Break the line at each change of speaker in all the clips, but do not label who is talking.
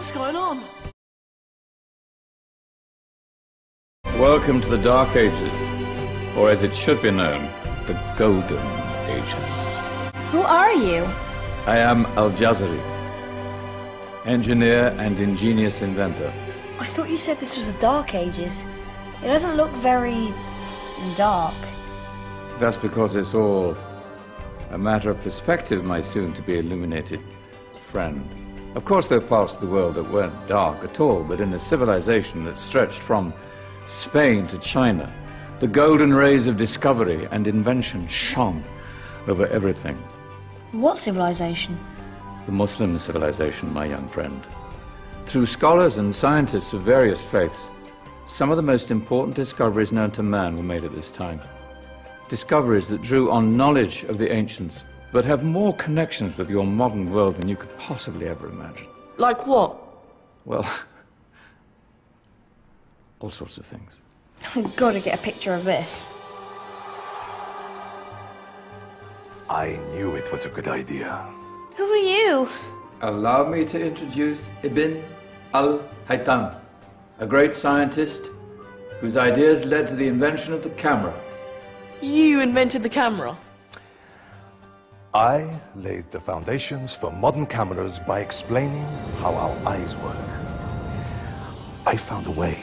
What's going on?
Welcome to the Dark Ages, or as it should be known, the Golden Ages.
Who are you?
I am Al-Jazari, engineer and ingenious inventor.
I thought you said this was the Dark Ages. It doesn't look very dark.
That's because it's all a matter of perspective, my soon-to-be illuminated friend. Of course, there are parts of the world that weren't dark at all, but in a civilization that stretched from Spain to China, the golden rays of discovery and invention shone over everything.
What civilization?
The Muslim civilization, my young friend. Through scholars and scientists of various faiths, some of the most important discoveries known to man were made at this time. Discoveries that drew on knowledge of the ancients, but have more connections with your modern world than you could possibly ever imagine.
Like what?
Well, all sorts of things.
I've got to get a picture of this.
I knew it was a good idea.
Who are you?
Allow me to introduce Ibn al-Haytham, a great scientist whose ideas led to the invention of the camera.
You invented the camera?
I laid the foundations for modern cameras by explaining how our eyes work. I found a way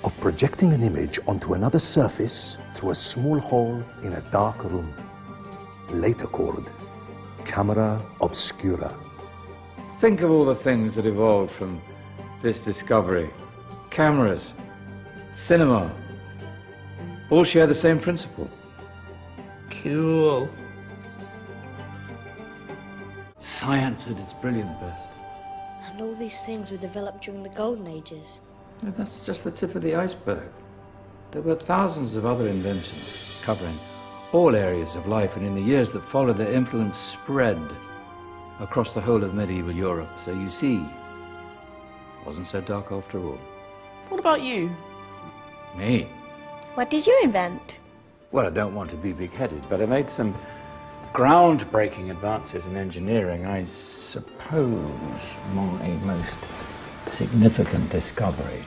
of projecting an image onto another surface through a small hole in a dark room, later called camera obscura.
Think of all the things that evolved from this discovery. Cameras, cinema, all share the same principle.
Cool.
Science at its brilliant best.
And all these things were developed during the Golden Ages.
And that's just the tip of the iceberg. There were thousands of other inventions covering all areas of life, and in the years that followed, their influence spread across the whole of medieval Europe. So you see, it wasn't so dark after all.
What about you?
Me?
What did you invent?
Well, I don't want to be big-headed, but I made some groundbreaking advances in engineering. I suppose my most significant discovery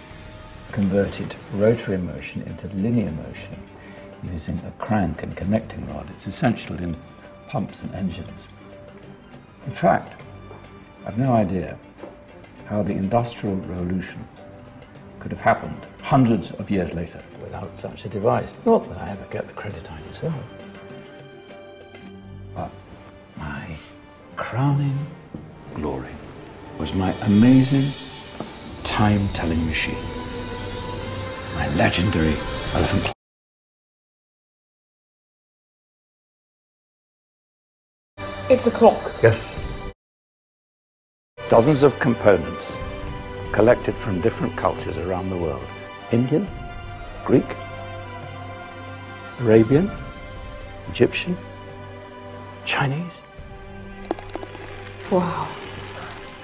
converted rotary motion into linear motion using a crank and connecting rod. It's essential in pumps and engines. In fact, I've no idea how the Industrial Revolution could have happened hundreds of years later without such a device. Not that I ever get the credit I deserve. But my crowning glory was my amazing time-telling machine. My legendary elephant clock.
It's a clock.
Yes. Dozens of components collected from different cultures around the world. Indian, Greek, Arabian, Egyptian, Chinese.
Wow.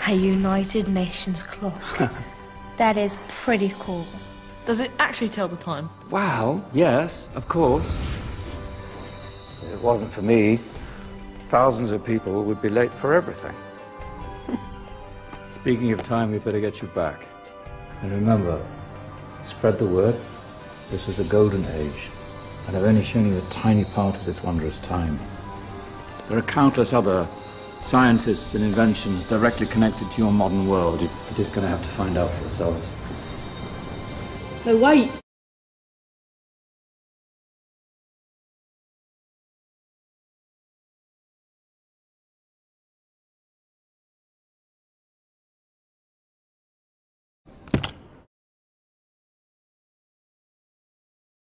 A United Nations clock. That is pretty cool.
Does it actually tell the time?
Wow, yes, of course. If it wasn't for me, thousands of people would be late for everything. Speaking of time, we better get you back. And remember, spread the word. This was a golden age, and I've only shown you a tiny part of this wondrous time. There are countless other scientists and inventions directly connected to your modern world. You're just going to have to find out for yourselves.
No, wait.